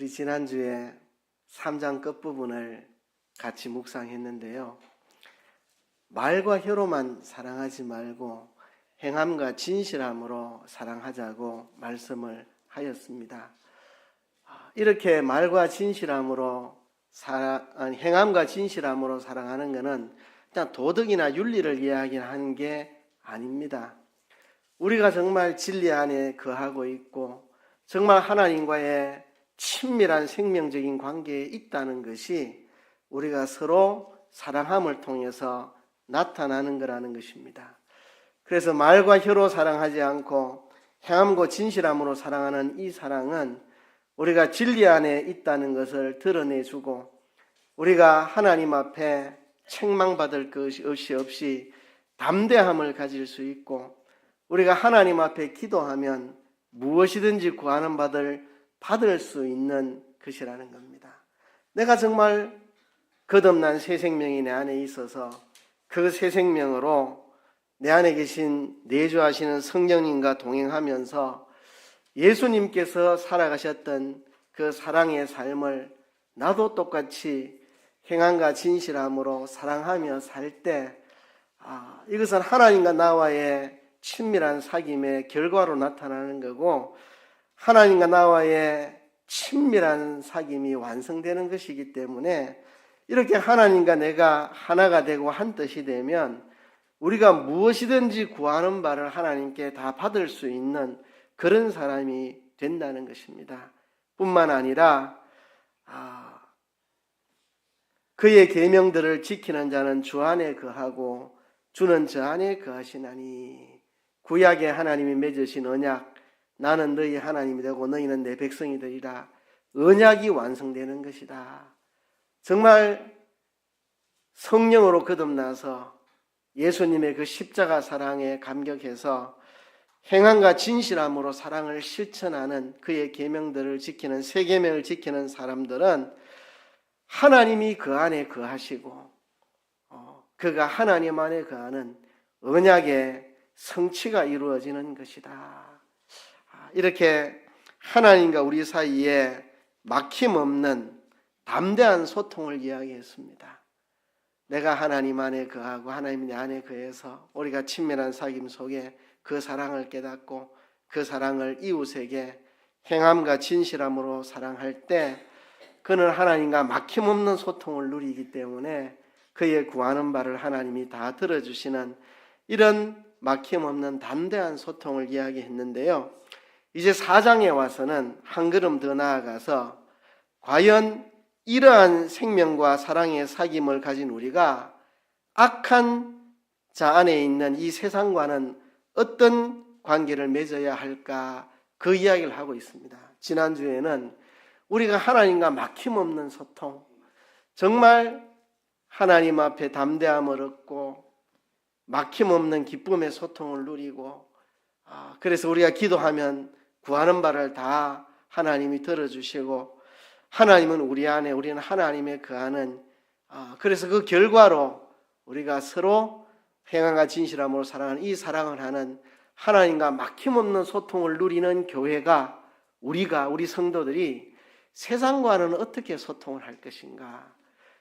우리 지난주에 3장 끝부분을 같이 묵상했는데요. 말과 혀로만 사랑하지 말고 행함과 진실함으로 사랑하자고 말씀을 하였습니다. 이렇게 말과 진실함으로 행함과 진실함으로 사랑하는 것은 그냥 도덕이나 윤리를 이야기하는 게 아닙니다. 우리가 정말 진리 안에 거하고 있고 정말 하나님과의 친밀한 생명적인 관계에 있다는 것이 우리가 서로 사랑함을 통해서 나타나는 거라는 것입니다. 그래서 말과 혀로 사랑하지 않고 행함과 진실함으로 사랑하는 이 사랑은 우리가 진리 안에 있다는 것을 드러내주고 우리가 하나님 앞에 책망받을 것이 없이 담대함을 가질 수 있고 우리가 하나님 앞에 기도하면 무엇이든지 구하는 바를 받을 수 있는 것이라는 겁니다. 내가 정말 거듭난 새 생명이 내 안에 있어서 그 새 생명으로 내 안에 계신 내주하시는 성령님과 동행하면서 예수님께서 살아가셨던 그 사랑의 삶을 나도 똑같이 행함과 진실함으로 사랑하며 살 때 이것은 하나님과 나와의 친밀한 사귐의 결과로 나타나는 거고 하나님과 나와의 친밀한 사귐이 완성되는 것이기 때문에 이렇게 하나님과 내가 하나가 되고 한 뜻이 되면 우리가 무엇이든지 구하는 바를 하나님께 다 받을 수 있는 그런 사람이 된다는 것입니다. 뿐만 아니라 그의 계명들을 지키는 자는 주 안에 거하고 주는 저 안에 거하시나니 구약에 하나님이 맺으신 언약 나는 너희 하나님이 되고 너희는 내 백성이 되리라 언약이 완성되는 것이다. 정말 성령으로 거듭나서 예수님의 그 십자가 사랑에 감격해서 행함과 진실함으로 사랑을 실천하는 그의 계명들을 지키는 새 계명을 지키는 사람들은 하나님이 그 안에 거하시고 그가 하나님 안에 거하는 언약의 성취가 이루어지는 것이다. 이렇게 하나님과 우리 사이에 막힘없는 담대한 소통을 이야기했습니다. 내가 하나님 안에 거하고 하나님 내 안에 거해서 우리가 친밀한 사귐 속에 그 사랑을 깨닫고 그 사랑을 이웃에게 행함과 진실함으로 사랑할 때 그는 하나님과 막힘없는 소통을 누리기 때문에 그의 구하는 바를 하나님이 다 들어주시는 이런 막힘없는 담대한 소통을 이야기했는데요. 이제 4장에 와서는 한 걸음 더 나아가서 과연 이러한 생명과 사랑의 사귐을 가진 우리가 악한 자 안에 있는 이 세상과는 어떤 관계를 맺어야 할까 그 이야기를 하고 있습니다. 지난주에는 우리가 하나님과 막힘없는 소통, 정말 하나님 앞에 담대함을 얻고 막힘없는 기쁨의 소통을 누리고 그래서 우리가 기도하면 구하는 바를 다 하나님이 들어주시고 하나님은 우리 안에 우리는 하나님의 거하는 그래서 그 결과로 우리가 서로 행함과 진실함으로 사랑하는 이 사랑을 하는 하나님과 막힘없는 소통을 누리는 교회가 우리 성도들이 세상과는 어떻게 소통을 할 것인가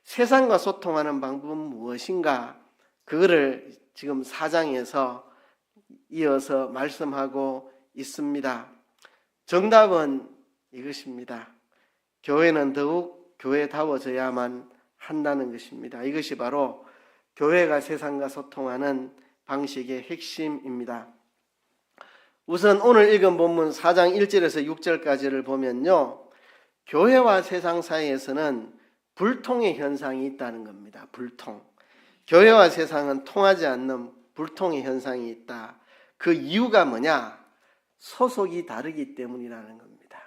세상과 소통하는 방법은 무엇인가 그거를 지금 4장에서 이어서 말씀하고 있습니다. 정답은 이것입니다. 교회는 더욱 교회다워져야만 한다는 것입니다. 이것이 바로 교회가 세상과 소통하는 방식의 핵심입니다. 우선 오늘 읽은 본문 4장 1절에서 6절까지를 보면요. 교회와 세상 사이에서는 불통의 현상이 있다는 겁니다. 불통. 교회와 세상은 통하지 않는 불통의 현상이 있다. 그 이유가 뭐냐? 소속이 다르기 때문이라는 겁니다.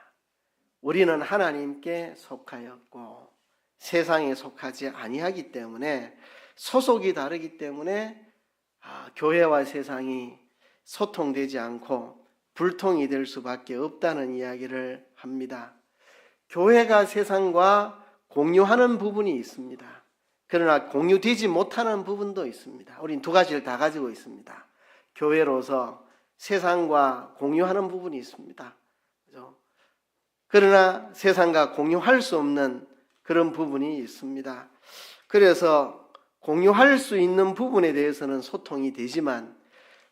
우리는 하나님께 속하였고 세상에 속하지 아니하기 때문에 소속이 다르기 때문에 교회와 세상이 소통되지 않고 불통이 될 수밖에 없다는 이야기를 합니다. 교회가 세상과 공유하는 부분이 있습니다. 그러나 공유되지 못하는 부분도 있습니다. 우린 두 가지를 다 가지고 있습니다. 교회로서 세상과 공유하는 부분이 있습니다. 그죠? 그러나 세상과 공유할 수 없는 그런 부분이 있습니다. 그래서 공유할 수 있는 부분에 대해서는 소통이 되지만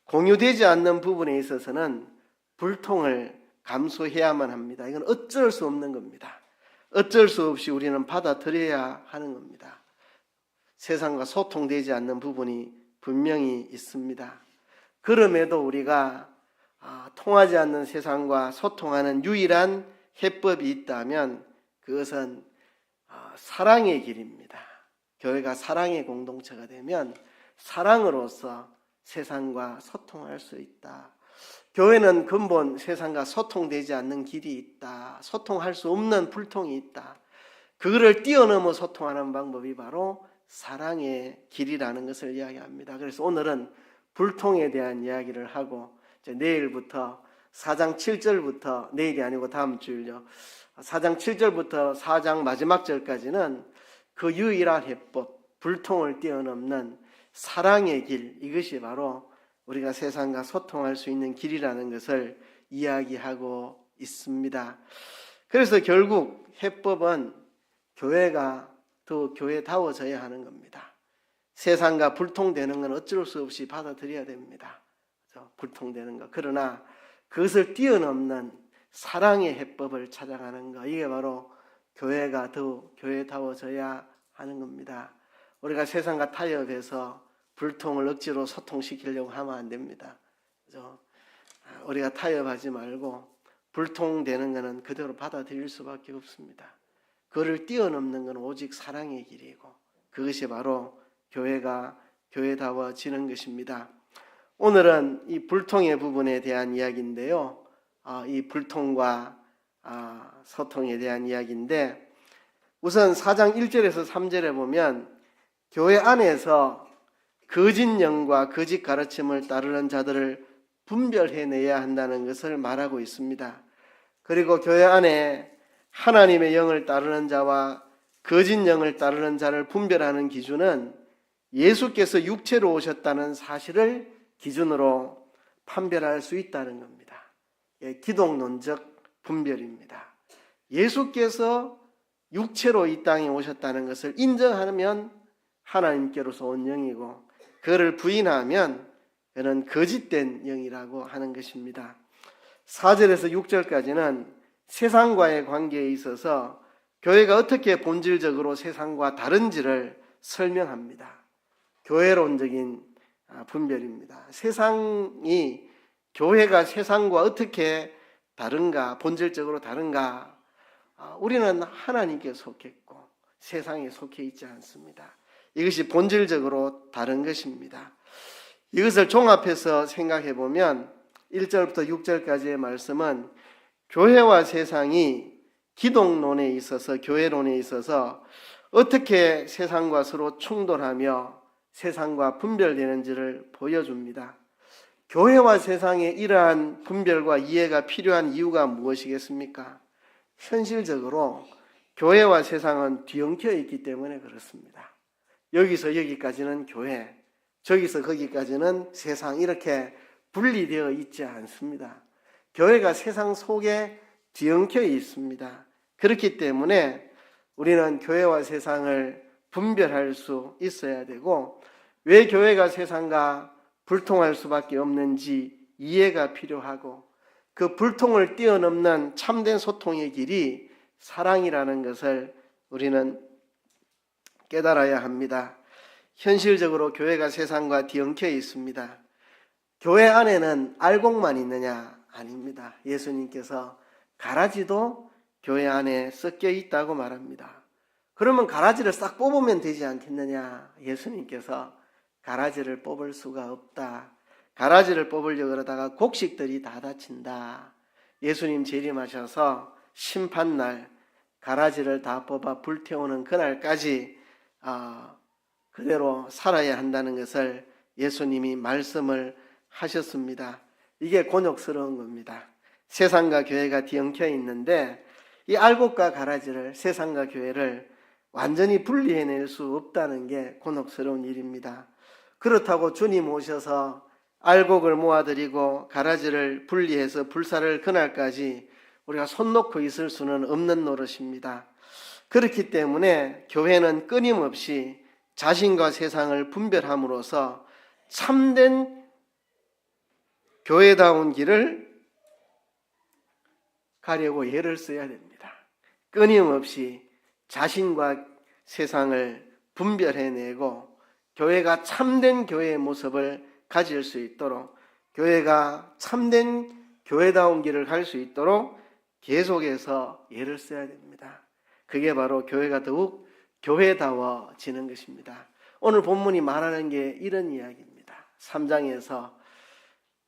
공유되지 않는 부분에 있어서는 불통을 감수해야만 합니다. 이건 어쩔 수 없는 겁니다. 어쩔 수 없이 우리는 받아들여야 하는 겁니다. 세상과 소통되지 않는 부분이 분명히 있습니다. 그럼에도 우리가 통하지 않는 세상과 소통하는 유일한 해법이 있다면 그것은 사랑의 길입니다. 교회가 사랑의 공동체가 되면 사랑으로서 세상과 소통할 수 있다. 교회는 근본 세상과 소통되지 않는 길이 있다. 소통할 수 없는 불통이 있다. 그거를 뛰어넘어 소통하는 방법이 바로 사랑의 길이라는 것을 이야기합니다. 그래서 오늘은 불통에 대한 이야기를 하고 이제 내일부터 4장 7절부터 내일이 아니고 다음 주일요. 4장 7절부터 4장 마지막 절까지는 그 유일한 해법, 불통을 뛰어넘는 사랑의 길, 이것이 바로 우리가 세상과 소통할 수 있는 길이라는 것을 이야기하고 있습니다. 그래서 결국 해법은 교회가 더 교회다워져야 하는 겁니다. 세상과 불통되는 건 어쩔 수 없이 받아들여야 됩니다. 불통되는 것. 그러나 그것을 뛰어넘는 사랑의 해법을 찾아가는 것. 이게 바로 교회가 더 교회다워져야 하는 겁니다. 우리가 세상과 타협해서 불통을 억지로 소통시키려고 하면 안 됩니다. 그죠? 우리가 타협하지 말고 불통되는 것은 그대로 받아들일 수밖에 없습니다. 그를 뛰어넘는 것은 오직 사랑의 길이고 그것이 바로 교회가 교회다워지는 것입니다. 오늘은 이 불통의 부분에 대한 이야기인데요. 이 불통과 소통에 대한 이야기인데 우선 4장 1절에서 3절에 보면 교회 안에서 거짓 영과 거짓 가르침을 따르는 자들을 분별해내야 한다는 것을 말하고 있습니다. 그리고 교회 안에 하나님의 영을 따르는 자와 거짓 영을 따르는 자를 분별하는 기준은 예수께서 육체로 오셨다는 사실을 기준으로 판별할 수 있다는 겁니다. 기독론적 분별입니다. 예수께서 육체로 이 땅에 오셨다는 것을 인정하면 하나님께로서 온 영이고 그를 부인하면 그는 거짓된 영이라고 하는 것입니다. 4절에서 6절까지는 세상과의 관계에 있어서 교회가 어떻게 본질적으로 세상과 다른지를 설명합니다. 교회론적인 분별입니다. 세상이 교회가 세상과 어떻게 다른가, 본질적으로 다른가? 우리는 하나님께 속했고 세상에 속해 있지 않습니다. 이것이 본질적으로 다른 것입니다. 이것을 종합해서 생각해 보면 1절부터 6절까지의 말씀은 교회와 세상이 기독론에 있어서 교회론에 있어서 어떻게 세상과 서로 충돌하며 세상과 분별되는지를 보여줍니다. 교회와 세상의 이러한 분별과 이해가 필요한 이유가 무엇이겠습니까? 현실적으로 교회와 세상은 뒤엉켜 있기 때문에 그렇습니다. 여기서 여기까지는 교회, 저기서 거기까지는 세상, 이렇게 분리되어 있지 않습니다. 교회가 세상 속에 뒤엉켜 있습니다. 그렇기 때문에 우리는 교회와 세상을 분별할 수 있어야 되고 왜 교회가 세상과 불통할 수밖에 없는지 이해가 필요하고 그 불통을 뛰어넘는 참된 소통의 길이 사랑이라는 것을 우리는 깨달아야 합니다. 현실적으로 교회가 세상과 뒤엉켜 있습니다. 교회 안에는 알곡만 있느냐? 아닙니다. 예수님께서 가라지도 교회 안에 섞여 있다고 말합니다. 그러면 가라지를 싹 뽑으면 되지 않겠느냐? 예수님께서 가라지를 뽑을 수가 없다. 가라지를 뽑으려고 그러다가 곡식들이 다 다친다. 예수님 재림하셔서 심판날 가라지를 다 뽑아 불태우는 그날까지 그대로 살아야 한다는 것을 예수님이 말씀을 하셨습니다. 이게 곤욕스러운 겁니다. 세상과 교회가 뒤엉켜 있는데 이 알곡과 가라지를, 세상과 교회를 완전히 분리해낼 수 없다는 게 곤혹스러운 일입니다. 그렇다고 주님 오셔서 알곡을 모아드리고 가라지를 분리해서 불사를 그날까지 우리가 손 놓고 있을 수는 없는 노릇입니다. 그렇기 때문에 교회는 끊임없이 자신과 세상을 분별함으로써 참된 교회다운 길을 가려고 애를 써야 됩니다. 끊임없이 자신과 세상을 분별해내고 교회가 참된 교회의 모습을 가질 수 있도록, 교회가 참된 교회다운 길을 갈 수 있도록 계속해서 애를 써야 됩니다. 그게 바로 교회가 더욱 교회다워지는 것입니다. 오늘 본문이 말하는 게 이런 이야기입니다. 3장에서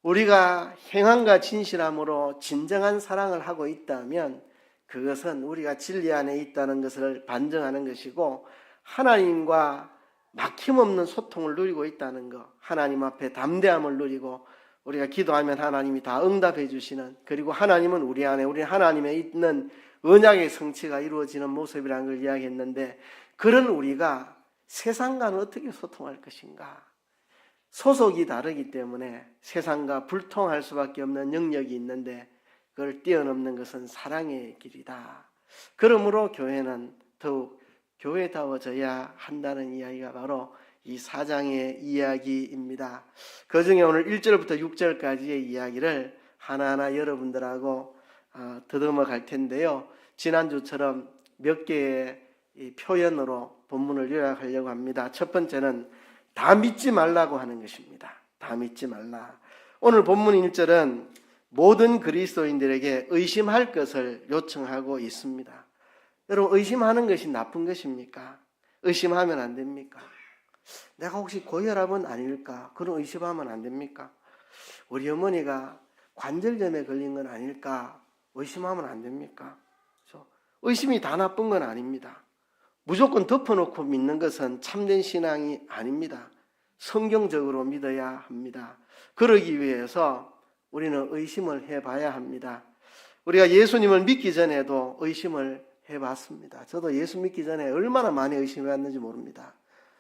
우리가 행함과 진실함으로 진정한 사랑을 하고 있다면 그것은 우리가 진리 안에 있다는 것을 반증하는 것이고, 하나님과 막힘없는 소통을 누리고 있다는 것, 하나님 앞에 담대함을 누리고 우리가 기도하면 하나님이 다 응답해 주시는, 그리고 하나님은 우리 안에, 우리 하나님에 있는 언약의 성취가 이루어지는 모습이라는 걸 이야기했는데, 그런 우리가 세상과는 어떻게 소통할 것인가? 소속이 다르기 때문에 세상과 불통할 수밖에 없는 영역이 있는데 그걸 뛰어넘는 것은 사랑의 길이다. 그러므로 교회는 더욱 교회다워져야 한다는 이야기가 바로 이 4장의 이야기입니다. 그 중에 오늘 1절부터 6절까지의 이야기를 하나하나 여러분들하고 더듬어 갈 텐데요. 지난주처럼 몇 개의 표현으로 본문을 요약하려고 합니다. 첫 번째는 다 믿지 말라고 하는 것입니다. 다 믿지 말라. 오늘 본문 1절은 모든 그리스도인들에게 의심할 것을 요청하고 있습니다. 여러분, 의심하는 것이 나쁜 것입니까? 의심하면 안 됩니까? 내가 혹시 고혈압은 아닐까? 그런 의심하면 안 됩니까? 우리 어머니가 관절염에 걸린 건 아닐까? 의심하면 안 됩니까? 그렇죠? 의심이 다 나쁜 건 아닙니다. 무조건 덮어놓고 믿는 것은 참된 신앙이 아닙니다. 성경적으로 믿어야 합니다. 그러기 위해서 우리는 의심을 해봐야 합니다. 우리가 예수님을 믿기 전에도 의심을 해봤습니다. 저도 예수 믿기 전에 얼마나 많이 의심해왔는지 모릅니다.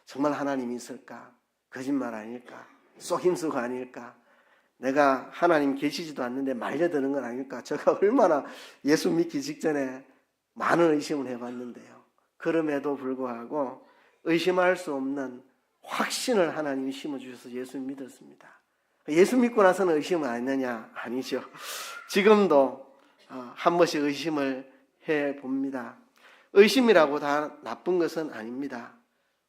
정말 하나님이 있을까? 거짓말 아닐까? 속임수가 아닐까? 내가 하나님 계시지도 않는데 말려드는 건 아닐까? 제가 얼마나 예수 믿기 직전에 많은 의심을 해봤는데요. 그럼에도 불구하고 의심할 수 없는 확신을 하나님이 심어주셔서 예수 믿었습니다. 예수 믿고 나서는 의심을 안 했느냐? 아니죠. 지금도 한 번씩 의심을 해봅니다. 의심이라고 다 나쁜 것은 아닙니다.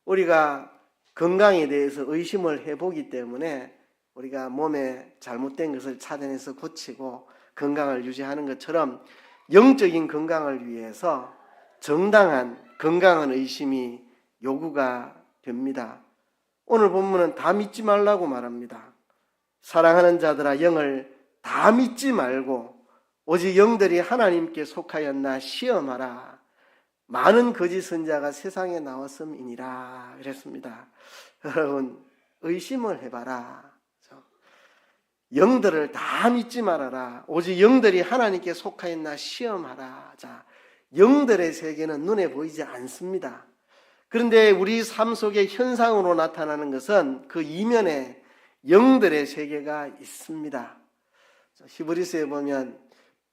우리가 건강에 대해서 의심을 해보기 때문에 우리가 몸에 잘못된 것을 찾아내서 고치고 건강을 유지하는 것처럼 영적인 건강을 위해서 정당한 건강한 의심이 요구가 됩니다. 오늘 본문은 다 믿지 말라고 말합니다. 사랑하는 자들아, 영을 다 믿지 말고 오직 영들이 하나님께 속하였나 시험하라. 많은 거짓 선지자가 세상에 나왔음이니라 그랬습니다. 여러분, 의심을 해봐라. 영들을 다 믿지 말아라. 오직 영들이 하나님께 속하였나 시험하라. 자, 영들의 세계는 눈에 보이지 않습니다. 그런데 우리 삶 속에 현상으로 나타나는 것은 그 이면에 영들의 세계가 있습니다. 히브리서에 보면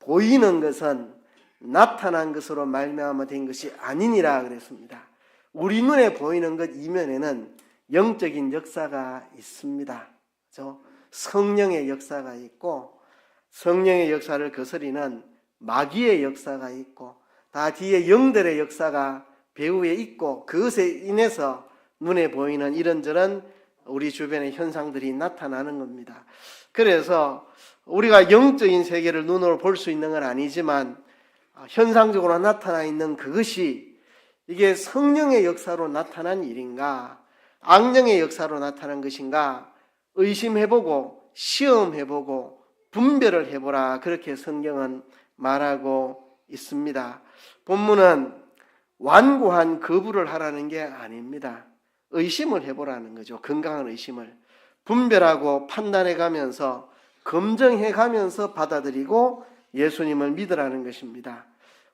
보이는 것은 나타난 것으로 말미암아 된 것이 아니니라 그랬습니다. 우리 눈에 보이는 것 이면에는 영적인 역사가 있습니다. 성령의 역사가 있고, 성령의 역사를 거스리는 마귀의 역사가 있고, 다 뒤에 영들의 역사가 배후에 있고, 그것에 인해서 눈에 보이는 이런저런 우리 주변의 현상들이 나타나는 겁니다. 그래서 우리가 영적인 세계를 눈으로 볼 수 있는 건 아니지만 현상적으로 나타나 있는 그것이 이게 성령의 역사로 나타난 일인가, 악령의 역사로 나타난 것인가 의심해보고 시험해보고 분별을 해보라, 그렇게 성경은 말하고 있습니다. 본문은 완고한 거부를 하라는 게 아닙니다. 의심을 해보라는 거죠. 건강한 의심을 분별하고 판단해가면서 검증해가면서 받아들이고 예수님을 믿으라는 것입니다.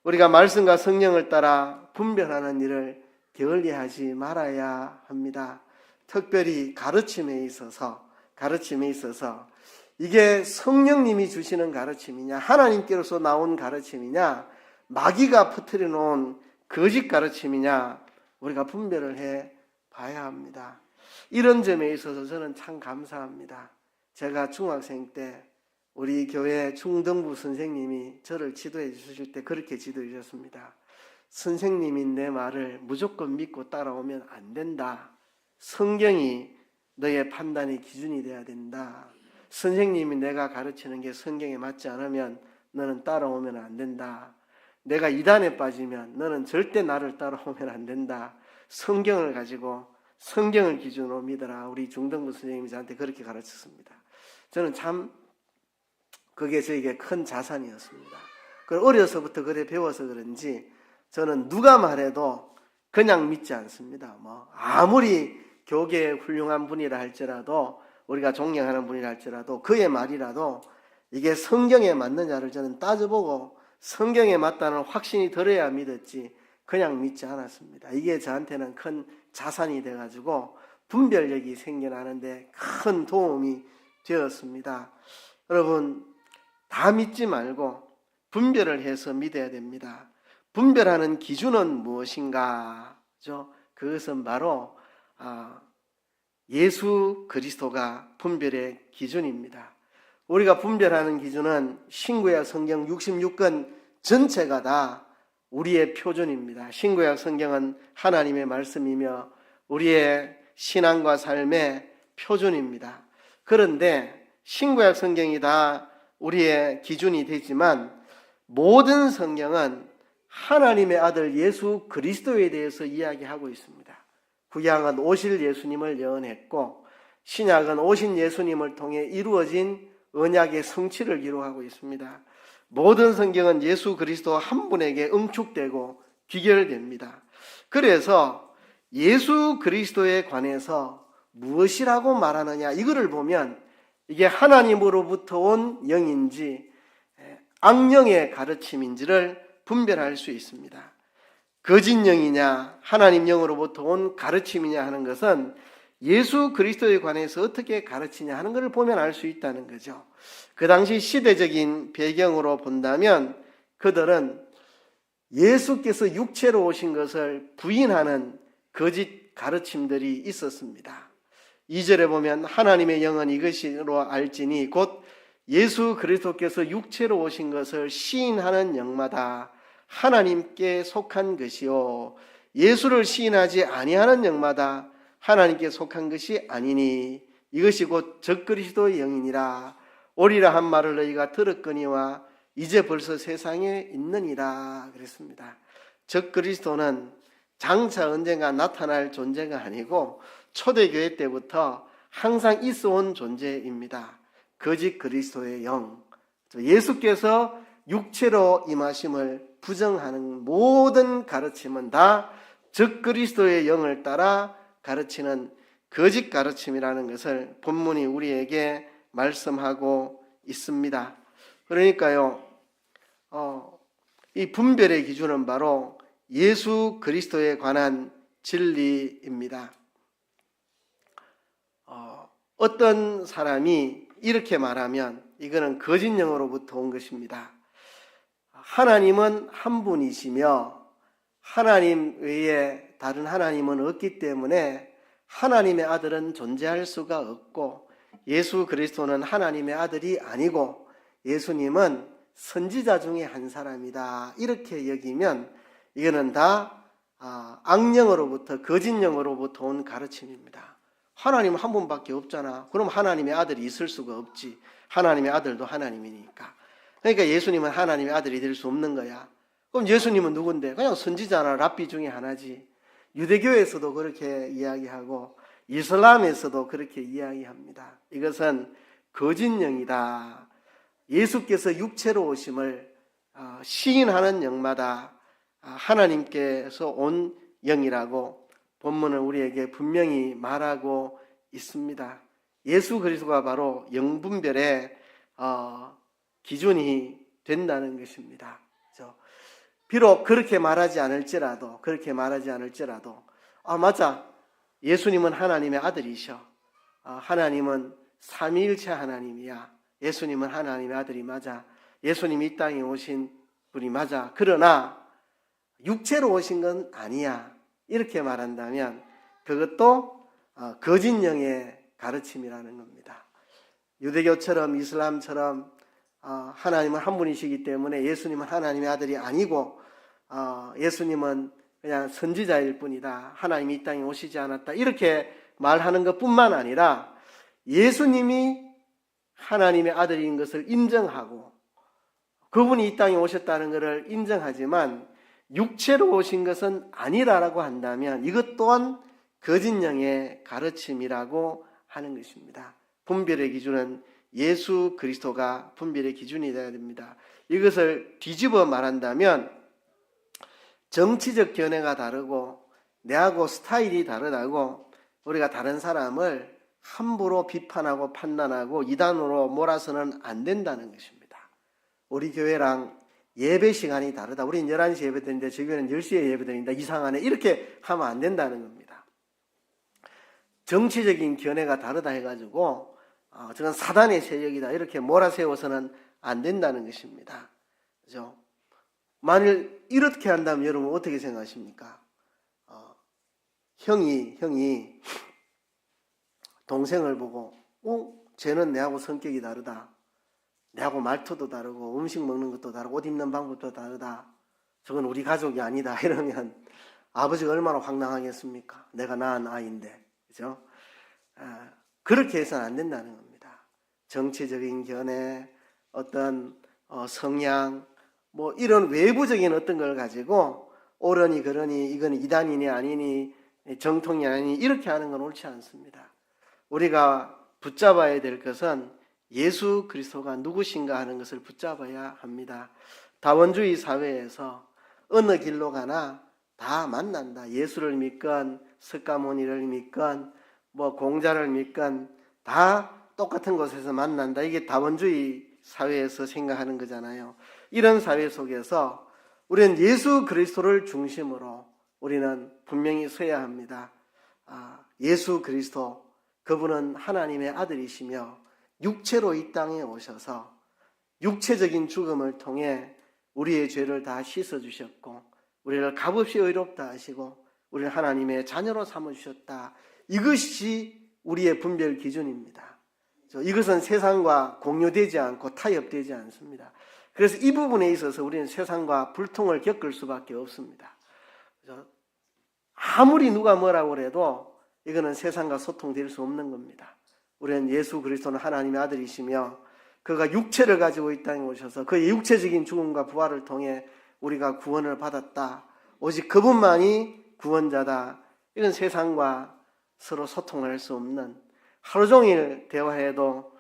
우리가 말씀과 성령을 따라 분별하는 일을 게을리하지 말아야 합니다. 특별히 가르침에 있어서 이게 성령님이 주시는 가르침이냐, 하나님께로서 나온 가르침이냐, 마귀가 퍼뜨려 놓은 거짓 가르침이냐, 우리가 분별을 해 봐야 합니다. 이런 점에 있어서 저는 참 감사합니다. 제가 중학생 때 우리 교회 중등부 선생님이 저를 지도해 주실 때 그렇게 지도해 주셨습니다. 선생님이 내 말을 무조건 믿고 따라오면 안 된다. 성경이 너의 판단의 기준이 돼야 된다. 선생님이 내가 가르치는 게 성경에 맞지 않으면 너는 따라오면 안 된다. 내가 이단에 빠지면 너는 절대 나를 따라오면 안 된다. 성경을 가지고 성경을 기준으로 믿어라. 우리 중등부 선생님이 저한테 그렇게 가르쳤습니다. 저는 참 그게 저에게 큰 자산이었습니다. 어려서부터 그래 배워서 그런지 저는 누가 말해도 그냥 믿지 않습니다. 아무리 교계에 훌륭한 분이라 할지라도, 우리가 존경하는 분이라 할지라도, 그의 말이라도 이게 성경에 맞느냐를 저는 따져보고 성경에 맞다는 확신이 들어야 믿었지 그냥 믿지 않았습니다. 이게 저한테는 큰 자산이 돼가지고 분별력이 생겨나는데 큰 도움이 되었습니다. 여러분, 다 믿지 말고 분별을 해서 믿어야 됩니다. 분별하는 기준은 무엇인가? 그것은 바로 예수 그리스도가 분별의 기준입니다. 우리가 분별하는 기준은 신구약 성경 66권 전체가 다 우리의 표준입니다. 신구약 성경은 하나님의 말씀이며 우리의 신앙과 삶의 표준입니다. 그런데 신구약 성경이 다 우리의 기준이 되지만 모든 성경은 하나님의 아들 예수 그리스도에 대해서 이야기하고 있습니다. 구약은 오실 예수님을 예언했고 신약은 오신 예수님을 통해 이루어진 언약의 성취를 기록하고 있습니다. 모든 성경은 예수 그리스도 한 분에게 응축되고 귀결됩니다. 그래서 예수 그리스도에 관해서 무엇이라고 말하느냐, 이거를 보면 이게 하나님으로부터 온 영인지 악령의 가르침인지를 분별할 수 있습니다. 거짓 영이냐 하나님 영으로부터 온 가르침이냐 하는 것은 예수 그리스도에 관해서 어떻게 가르치냐 하는 것을 보면 알 수 있다는 거죠. 그 당시 시대적인 배경으로 본다면 그들은 예수께서 육체로 오신 것을 부인하는 거짓 가르침들이 있었습니다. 2절에 보면 하나님의 영은 이것으로 알지니 곧 예수 그리스도께서 육체로 오신 것을 시인하는 영마다 하나님께 속한 것이요 예수를 시인하지 아니하는 영마다 하나님께 속한 것이 아니니 이것이 곧 적그리스도의 영이니라. 오리라 한 말을 너희가 들었거니와 이제 벌써 세상에 있느니라 그랬습니다. 적그리스도는 장차 언젠가 나타날 존재가 아니고 초대교회 때부터 항상 있어 온 존재입니다. 거짓 그리스도의 영, 예수께서 육체로 임하심을 부정하는 모든 가르침은 다 적그리스도의 영을 따라 가르치는 거짓 가르침이라는 것을 본문이 우리에게 말씀하고 있습니다. 그러니까요, 이 분별의 기준은 바로 예수 그리스도에 관한 진리입니다. 어떤 사람이 이렇게 말하면 이거는 거짓 영으로부터 온 것입니다. 하나님은 한 분이시며 하나님 외에 다른 하나님은 없기 때문에 하나님의 아들은 존재할 수가 없고 예수 그리스도는 하나님의 아들이 아니고 예수님은 선지자 중에 한 사람이다. 이렇게 여기면 이거는 다 악령으로부터 거짓 영으로부터 온 가르침입니다. 하나님은 한 분밖에 없잖아. 그럼 하나님의 아들이 있을 수가 없지. 하나님의 아들도 하나님이니까. 그러니까 예수님은 하나님의 아들이 될 수 없는 거야. 그럼 예수님은 누군데? 그냥 선지자나 랍비 중에 하나지. 유대교에서도 그렇게 이야기하고 이슬람에서도 그렇게 이야기합니다. 이것은 거짓 영이다. 예수께서 육체로 오심을 시인하는 영마다 하나님께서 온 영이라고 본문은 우리에게 분명히 말하고 있습니다. 예수 그리스도가 바로 영분별의 기준이 된다는 것입니다. 비록 그렇게 말하지 않을지라도 맞아, 예수님은 하나님의 아들이셔. 하나님은 삼위일체 하나님이야. 예수님은 하나님의 아들이 맞아. 예수님이 이 땅에 오신 분이 맞아. 그러나 육체로 오신 건 아니야. 이렇게 말한다면 그것도 거짓 영의 가르침이라는 겁니다. 유대교처럼 이슬람처럼 하나님은 한 분이시기 때문에 예수님은 하나님의 아들이 아니고 예수님은 그냥 선지자일 뿐이다. 하나님이 이 땅에 오시지 않았다. 이렇게 말하는 것뿐만 아니라 예수님이 하나님의 아들인 것을 인정하고 그분이 이 땅에 오셨다는 것을 인정하지만 육체로 오신 것은 아니라고 한다면 이것 또한 거짓령의 가르침이라고 하는 것입니다. 분별의 기준은 예수 그리스도가 분별의 기준이 되어야 됩니다. 이것을 뒤집어 말한다면 정치적 견해가 다르고 내하고 스타일이 다르다고 우리가 다른 사람을 함부로 비판하고 판단하고 이단으로 몰아서는 안 된다는 것입니다. 우리 교회랑 예배 시간이 다르다. 우리는 11시에 예배 드리는데 저희 교회는 10시에 예배 드린다. 이상하네. 이렇게 하면 안 된다는 겁니다. 정치적인 견해가 다르다 해가지고 저는 사단의 세력이다. 이렇게 몰아세워서는 안 된다는 것입니다. 그죠? 만일 이렇게 한다면 여러분 어떻게 생각하십니까? 형이 동생을 보고 쟤는 내하고 성격이 다르다. 내하고 말투도 다르고 음식 먹는 것도 다르고 옷 입는 방법도 다르다. 저건 우리 가족이 아니다. 이러면 아버지가 얼마나 황당하겠습니까? 내가 낳은 아이인데. 그죠? 그렇게 해서는 안 된다는 겁니다. 정치적인 견해, 어떤 성향, 뭐 이런 외부적인 어떤 걸 가지고 옳으니 그러니 이건 이단이니 아니니 정통이 아니니 이렇게 하는 건 옳지 않습니다. 우리가 붙잡아야 될 것은 예수 그리스도가 누구신가 하는 것을 붙잡아야 합니다. 다원주의 사회에서 어느 길로 가나 다 만난다. 예수를 믿건 석가모니를 믿건 뭐 공자를 믿건 다 똑같은 곳에서 만난다. 이게 다원주의 사회에서 생각하는 거잖아요. 이런 사회 속에서 우리는 예수 그리스도를 중심으로 우리는 분명히 서야 합니다. 예수 그리스도, 그분은 하나님의 아들이시며 육체로 이 땅에 오셔서 육체적인 죽음을 통해 우리의 죄를 다 씻어주셨고 우리를 값없이 의롭다 하시고 우리를 하나님의 자녀로 삼아주셨다. 이것이 우리의 분별 기준입니다. 이것은 세상과 공유되지 않고 타협되지 않습니다. 그래서 이 부분에 있어서 우리는 세상과 불통을 겪을 수밖에 없습니다. 아무리 누가 뭐라고 해도 이거는 세상과 소통될 수 없는 겁니다. 우리는 예수 그리스도는 하나님의 아들이시며 그가 육체를 가지고 이 땅에 오셔서 그의 육체적인 죽음과 부활을 통해 우리가 구원을 받았다. 오직 그분만이 구원자다. 이건 세상과 서로 소통할 수 없는 하루 종일 대화해도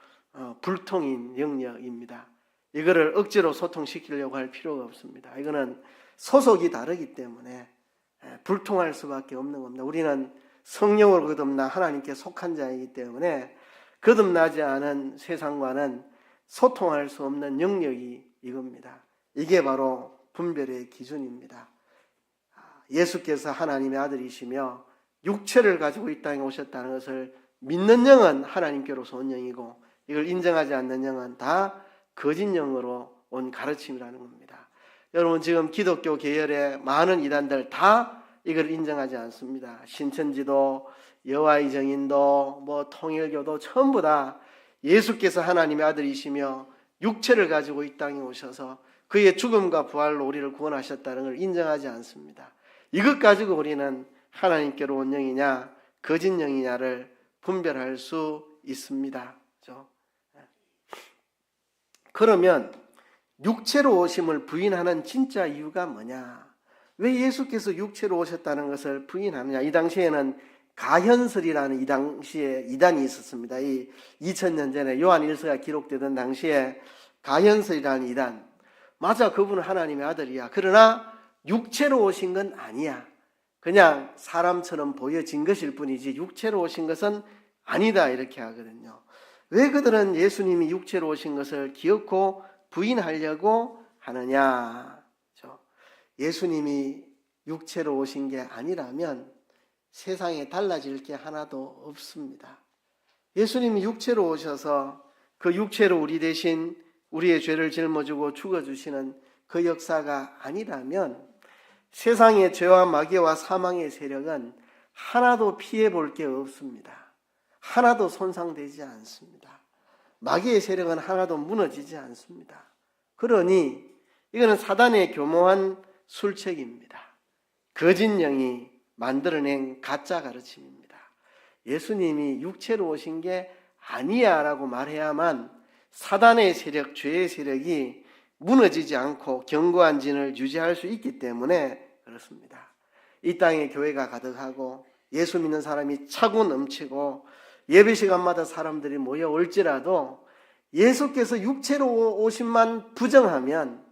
불통인 영역입니다. 이거를 억지로 소통시키려고 할 필요가 없습니다. 이거는 소속이 다르기 때문에 불통할 수밖에 없는 겁니다. 우리는 성령으로 거듭나 하나님께 속한 자이기 때문에 거듭나지 않은 세상과는 소통할 수 없는 영역이 이겁니다. 이게 바로 분별의 기준입니다. 예수께서 하나님의 아들이시며 육체를 가지고 이 땅에 오셨다는 것을 믿는 영은 하나님께로서 온 영이고 이걸 인정하지 않는 영은 다 거짓 영으로 온 가르침이라는 겁니다. 여러분 지금 기독교 계열의 많은 이단들 다 이걸 인정하지 않습니다. 신천지도 여호와의 증인도 뭐 통일교도 전부 다 예수께서 하나님의 아들이시며 육체를 가지고 이 땅에 오셔서 그의 죽음과 부활로 우리를 구원하셨다는 걸 인정하지 않습니다. 이것 가지고 우리는 하나님께로 온 영이냐 거짓 영이냐를 분별할 수 있습니다. 그렇죠? 그러면 육체로 오심을 부인하는 진짜 이유가 뭐냐? 왜 예수께서 육체로 오셨다는 것을 부인하느냐? 이 당시에는 가현설이라는 이 당시에 이단이 있었습니다. 이 2000년 전에 요한일서가 기록되던 당시에 가현설이라는 이단. 맞아, 그분은 하나님의 아들이야. 그러나 육체로 오신 건 아니야. 그냥 사람처럼 보여진 것일 뿐이지 육체로 오신 것은 아니다. 이렇게 하거든요. 왜 그들은 예수님이 육체로 오신 것을 기어코 부인하려고 하느냐? 예수님이 육체로 오신 게 아니라면 세상에 달라질 게 하나도 없습니다. 예수님이 육체로 오셔서 그 육체로 우리 대신 우리의 죄를 짊어지고 죽어주시는 그 역사가 아니라면 세상의 죄와 마귀와 사망의 세력은 하나도 피해 볼 게 없습니다. 하나도 손상되지 않습니다. 마귀의 세력은 하나도 무너지지 않습니다. 그러니 이거는 사단의 교모한 술책입니다. 거짓 영이 만들어낸 가짜 가르침입니다. 예수님이 육체로 오신 게 아니야 라고 말해야만 사단의 세력, 죄의 세력이 무너지지 않고 견고한 진을 유지할 수 있기 때문에 그렇습니다. 이 땅에 교회가 가득하고 예수 믿는 사람이 차고 넘치고 예배 시간마다 사람들이 모여올지라도 예수께서 육체로 오심만 부정하면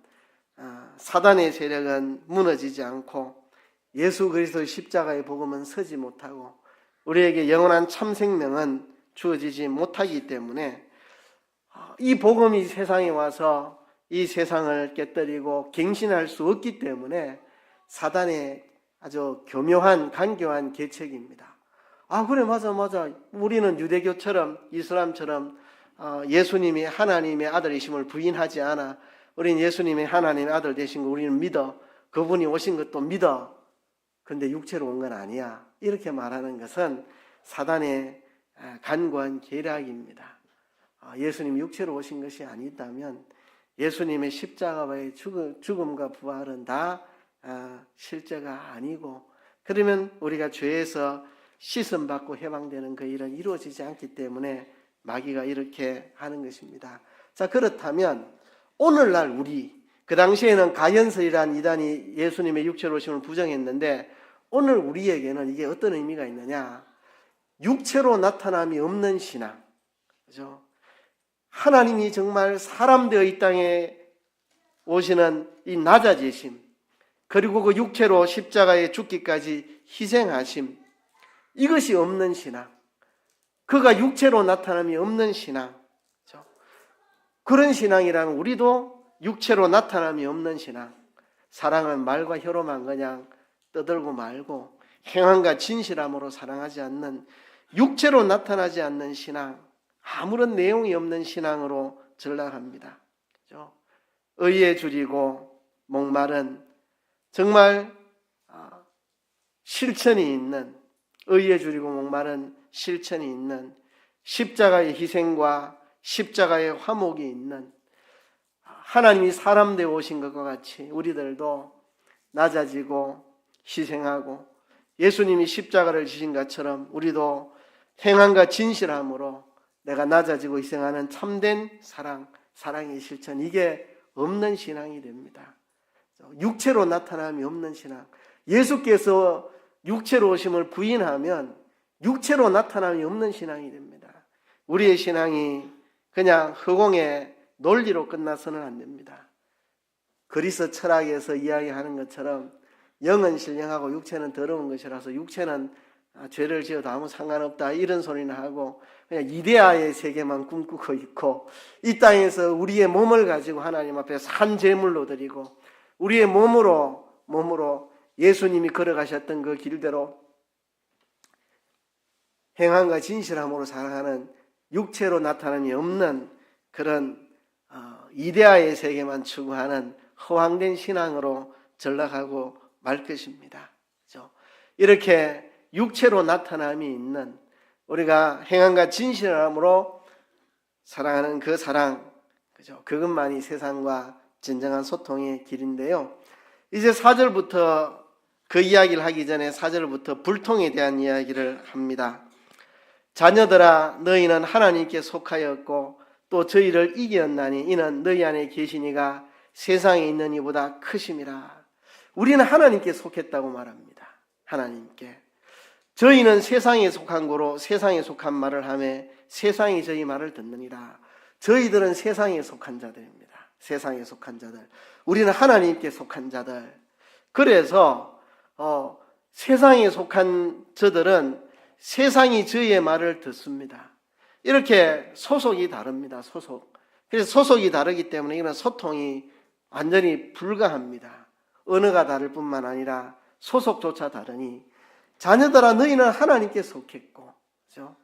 사단의 세력은 무너지지 않고 예수 그리스도의 십자가의 복음은 서지 못하고 우리에게 영원한 참 생명은 주어지지 못하기 때문에 이 복음이 세상에 와서 이 세상을 깨뜨리고 갱신할 수 없기 때문에 사단의 아주 교묘한 간교한 계책입니다. 그래 맞아 우리는 유대교처럼 이슬람처럼 예수님이 하나님의 아들이심을 부인하지 않아. 우리는 예수님이 하나님의 아들 되신 거 우리는 믿어. 그분이 오신 것도 믿어. 근데 육체로 온 건 아니야. 이렇게 말하는 것은 사단의 간과한 계략입니다. 예수님이 육체로 오신 것이 아니다면 예수님의 십자가의 죽음과 부활은 다 실제가 아니고, 그러면 우리가 죄에서 씻음받고 해방되는 그 일은 이루어지지 않기 때문에 마귀가 이렇게 하는 것입니다. 자, 그렇다면 오늘날 우리, 그 당시에는 가연설이란 이단이 예수님의 육체로 오심을 부정했는데 오늘 우리에게는 이게 어떤 의미가 있느냐? 육체로 나타남이 없는 신앙, 그죠? 하나님이 정말 사람 되어 이 땅에 오시는 이 낮아지심, 그리고 그 육체로 십자가에 죽기까지 희생하심, 이것이 없는 신앙, 그가 육체로 나타남이 없는 신앙, 그죠? 그런 신앙이란 우리도 육체로 나타남이 없는 신앙, 사랑은 말과 혀로만 그냥 떠들고 말고 행함과 진실함으로 사랑하지 않는, 육체로 나타나지 않는 신앙, 아무런 내용이 없는 신앙으로 전락합니다. 그죠? 의에 줄이고 목마른, 정말 실천이 있는, 의에 줄이고 목마른 실천이 있는, 십자가의 희생과 십자가의 화목이 있는, 하나님이 사람 되어 오신 것과 같이 우리들도 낮아지고 희생하고 예수님이 십자가를 지신 것처럼 우리도 행함과 진실함으로 내가 낮아지고 희생하는 참된 사랑, 사랑의 실천, 이게 없는 신앙이 됩니다. 육체로 나타남이 없는 신앙, 예수께서 육체로 오심을 부인하면 육체로 나타남이 없는 신앙이 됩니다. 우리의 신앙이 그냥 허공의 논리로 끝나서는 안 됩니다. 그리스 철학에서 이야기하는 것처럼 영은 신령하고 육체는 더러운 것이라서 육체는 죄를 지어도 아무 상관없다 이런 소리나 하고 그냥 이데아의 세계만 꿈꾸고 있고, 이 땅에서 우리의 몸을 가지고 하나님 앞에 산 제물로 드리고 우리의 몸으로 예수님이 걸어가셨던 그 길대로 행함과 진실함으로 살아가는, 육체로 나타남이 없는 그런 이데아의 세계만 추구하는 허황된 신앙으로 전락하고 말 것입니다. 그렇죠? 이렇게 육체로 나타남이 있는, 우리가 행함과 진실함으로 사랑하는 그 사랑, 그죠? 그것만이 세상과 진정한 소통의 길인데요. 이제 4절부터 그 이야기를 하기 전에 4절부터 불통에 대한 이야기를 합니다. 자녀들아, 너희는 하나님께 속하였고 또 저희를 이겼나니 이는 너희 안에 계신 이가 세상에 있는 이보다 크심이라. 우리는 하나님께 속했다고 말합니다. 하나님께. 저희는 세상에 속한 거로 세상에 속한 말을 하며 세상이 저희 말을 듣느니라. 저희들은 세상에 속한 자들입니다. 세상에 속한 자들. 우리는 하나님께 속한 자들. 그래서 세상에 속한 저들은 세상이 저희의 말을 듣습니다. 이렇게 소속이 다릅니다. 소속. 그래서 소속이 다르기 때문에 이건 소통이 완전히 불가합니다. 언어가 다를 뿐만 아니라 소속조차 다르니, 자녀들아 너희는 하나님께 속했고, 그렇죠?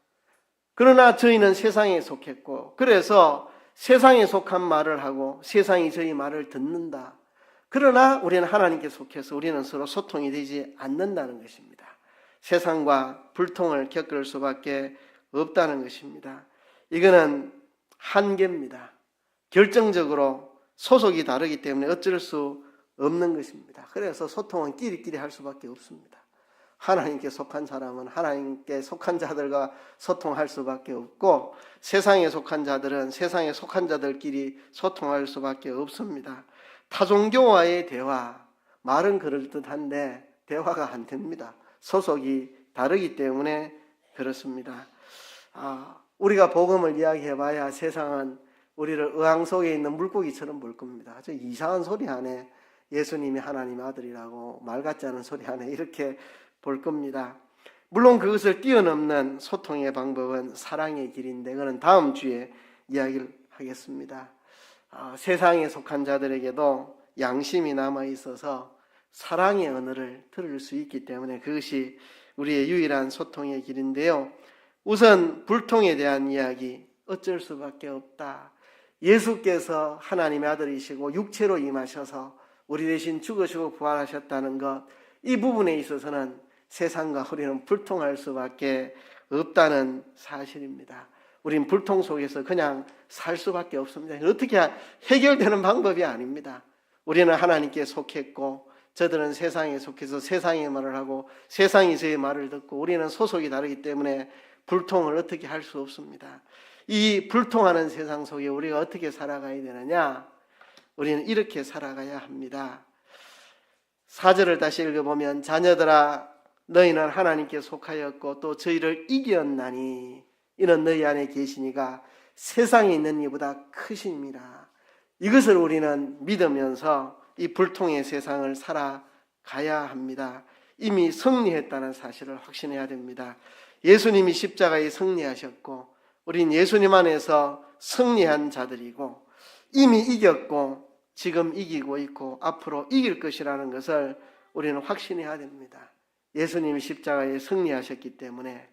그러나 저희는 세상에 속했고, 그래서 세상에 속한 말을 하고 세상이 저희 말을 듣는다. 그러나 우리는 하나님께 속해서 우리는 서로 소통이 되지 않는다는 것입니다. 세상과 불통을 겪을 수밖에 없다는 것입니다. 이거는 한계입니다. 결정적으로 소속이 다르기 때문에 어쩔 수 없는 것입니다. 그래서 소통은 끼리끼리 할 수밖에 없습니다. 하나님께 속한 사람은 하나님께 속한 자들과 소통할 수밖에 없고, 세상에 속한 자들은 세상에 속한 자들끼리 소통할 수밖에 없습니다. 타종교와의 대화, 말은 그럴듯한데 대화가 안 됩니다. 소속이 다르기 때문에 그렇습니다. 우리가 복음을 이야기해봐야 세상은 우리를 의왕 속에 있는 물고기처럼 볼 겁니다. 아주 이상한 소리 하네. 예수님이 하나님의 아들이라고 말 같지 않은 소리 하네. 이렇게 볼 겁니다. 물론 그것을 뛰어넘는 소통의 방법은 사랑의 길인데, 그건 다음 주에 이야기를 하겠습니다. 세상에 속한 자들에게도 양심이 남아 있어서 사랑의 언어를 들을 수 있기 때문에 그것이 우리의 유일한 소통의 길인데요. 우선 불통에 대한 이야기, 어쩔 수밖에 없다. 예수께서 하나님의 아들이시고 육체로 임하셔서 우리 대신 죽으시고 부활하셨다는 것, 이 부분에 있어서는 세상과 우리는 불통할 수밖에 없다는 사실입니다. 우린 불통 속에서 그냥 살 수밖에 없습니다. 어떻게 해결되는 방법이 아닙니다. 우리는 하나님께 속했고 저들은 세상에 속해서 세상의 말을 하고 세상이 저의 말을 듣고, 우리는 소속이 다르기 때문에 불통을 어떻게 할 수 없습니다. 이 불통하는 세상 속에 우리가 어떻게 살아가야 되느냐? 우리는 이렇게 살아가야 합니다. 4절을 다시 읽어보면, 자녀들아 너희는 하나님께 속하였고 또 저희를 이겼나니 이는 너희 안에 계시니가 세상에 있는 이보다 크심이라. 이것을 우리는 믿으면서 이 불통의 세상을 살아가야 합니다. 이미 승리했다는 사실을 확신해야 됩니다. 예수님이 십자가에 승리하셨고 우린 예수님 안에서 승리한 자들이고 이미 이겼고 지금 이기고 있고 앞으로 이길 것이라는 것을 우리는 확신해야 됩니다. 예수님이 십자가에 승리하셨기 때문에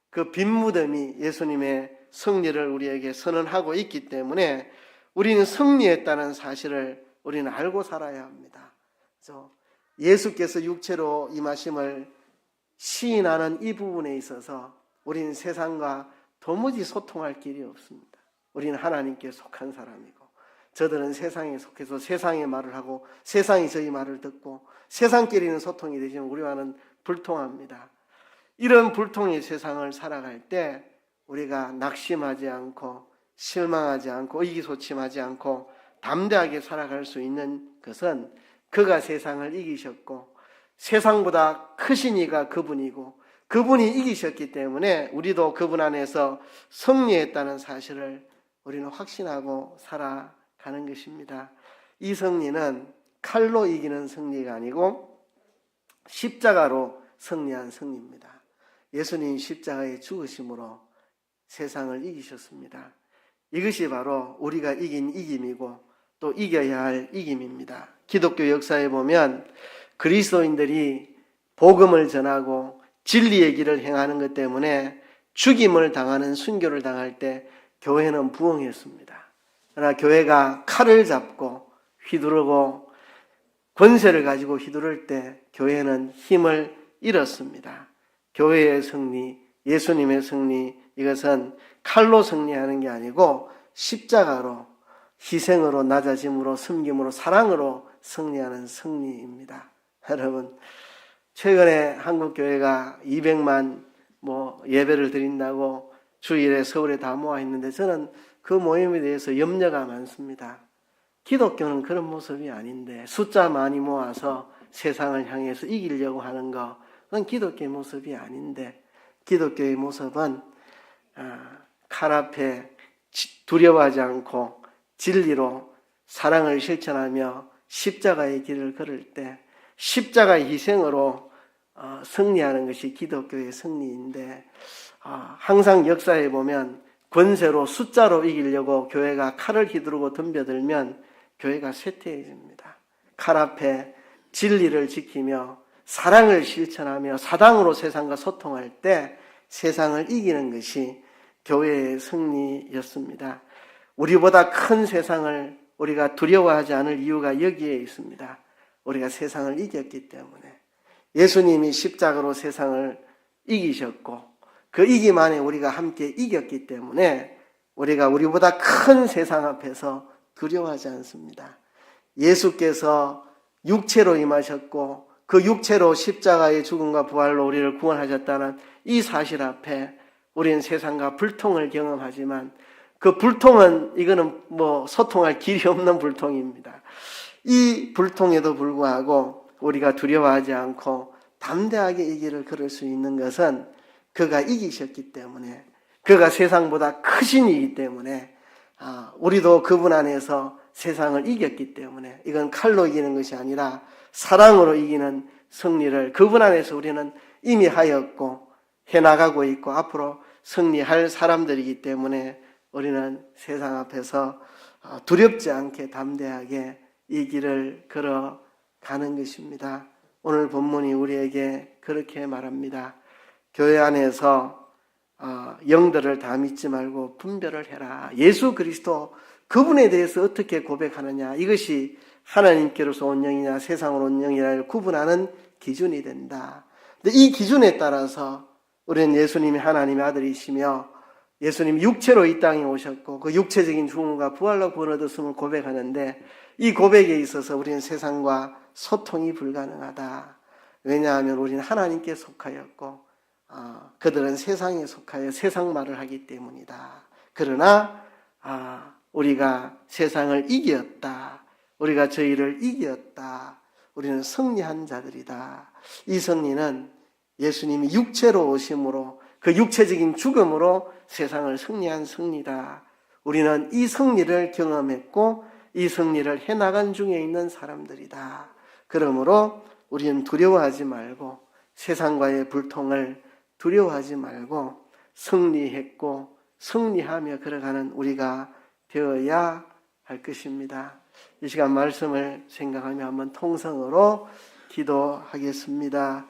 그 빈 무덤이 예수님의 승리를 우리에게 선언하고 있기 때문에 우리는 승리했다는 사실을 우리는 알고 살아야 합니다. 그래서 예수께서 육체로 임하심을 시인하는 이 부분에 있어서 우리는 세상과 도무지 소통할 길이 없습니다. 우리는 하나님께 속한 사람이고 저들은 세상에 속해서 세상의 말을 하고 세상이 저희 말을 듣고 세상끼리는 소통이 되지만 우리와는 불통합니다. 이런 불통의 세상을 살아갈 때 우리가 낙심하지 않고 실망하지 않고 의기소침하지 않고 담대하게 살아갈 수 있는 것은 그가 세상을 이기셨고 세상보다 크신 이가 그분이고 그분이 이기셨기 때문에 우리도 그분 안에서 승리했다는 사실을 우리는 확신하고 살아가는 것입니다. 이 승리는 칼로 이기는 승리가 아니고 십자가로 승리한 승리입니다. 예수님 십자가의 죽으심으로 세상을 이기셨습니다. 이것이 바로 우리가 이긴 이김이고 또 이겨야 할 이김입니다. 기독교 역사에 보면 그리스도인들이 복음을 전하고 진리의 길을 행하는 것 때문에 죽임을 당하는 순교를 당할 때 교회는 부흥했습니다. 그러나 교회가 칼을 잡고 휘두르고 권세를 가지고 휘두를 때 교회는 힘을 잃었습니다. 교회의 승리, 예수님의 승리, 이것은 칼로 승리하는 게 아니고 십자가로, 희생으로, 낮아짐으로, 섬김으로, 사랑으로 승리하는 승리입니다. 여러분, 최근에 한국교회가 200만 예배를 드린다고 주일에 서울에 다 모아 있는데 저는 그 모임에 대해서 염려가 많습니다. 기독교는 그런 모습이 아닌데 숫자 많이 모아서 세상을 향해서 이기려고 하는 거, 그건 기독교의 모습이 아닌데 기독교의 모습은 칼 앞에 두려워하지 않고 진리로 사랑을 실천하며 십자가의 길을 걸을 때 십자가의 희생으로 승리하는 것이 기독교의 승리인데 항상 역사에 보면 권세로 숫자로 이기려고 교회가 칼을 휘두르고 덤벼들면 교회가 쇠퇴해집니다. 칼 앞에 진리를 지키며 사랑을 실천하며 사랑으로 세상과 소통할 때 세상을 이기는 것이 교회의 승리였습니다. 우리보다 큰 세상을 우리가 두려워하지 않을 이유가 여기에 있습니다. 우리가 세상을 이겼기 때문에. 예수님이 십자가로 세상을 이기셨고 그 이김 안에 우리가 함께 이겼기 때문에 우리가 우리보다 큰 세상 앞에서 두려워하지 않습니다. 예수께서 육체로 임하셨고 그 육체로 십자가의 죽음과 부활로 우리를 구원하셨다는 이 사실 앞에 우리는 세상과 불통을 경험하지만 그 불통은 이거는 소통할 길이 없는 불통입니다. 이 불통에도 불구하고 우리가 두려워하지 않고 담대하게 이 길을 걸을 수 있는 것은 그가 이기셨기 때문에, 그가 세상보다 크신 이기 때문에, 우리도 그분 안에서 세상을 이겼기 때문에 이건 칼로 이기는 것이 아니라 사랑으로 이기는 승리를 그분 안에서 우리는 이미 하였고 해나가고 있고 앞으로 승리할 사람들이기 때문에 우리는 세상 앞에서 두렵지 않게 담대하게 이 길을 걸어가는 것입니다. 오늘 본문이 우리에게 그렇게 말합니다. 교회 안에서 영들을 다 믿지 말고 분별을 해라. 예수 그리스도 그분에 대해서 어떻게 고백하느냐, 이것이 하나님께로서 온 영이냐 세상으로 온 영이냐를 구분하는 기준이 된다. 근데 이 기준에 따라서 우리는 예수님이 하나님의 아들이시며 예수님이 육체로 이 땅에 오셨고 그 육체적인 죽음과 부활로 구원 얻었음을 고백하는데, 이 고백에 있어서 우리는 세상과 소통이 불가능하다. 왜냐하면 우리는 하나님께 속하였고 그들은 세상에 속하여 세상 말을 하기 때문이다. 그러나 우리가 세상을 이겼다. 우리가 저희를 이겼다. 우리는 승리한 자들이다. 이 승리는 예수님이 육체로 오심으로 그 육체적인 죽음으로 세상을 승리한 승리다. 우리는 이 승리를 경험했고 이 승리를 해나간 중에 있는 사람들이다. 그러므로 우리는 두려워하지 말고 세상과의 불통을 두려워하지 말고 승리했고 승리하며 걸어가는 우리가 되어야 할 것입니다. 이 시간 말씀을 생각하며 한번 통성으로 기도하겠습니다.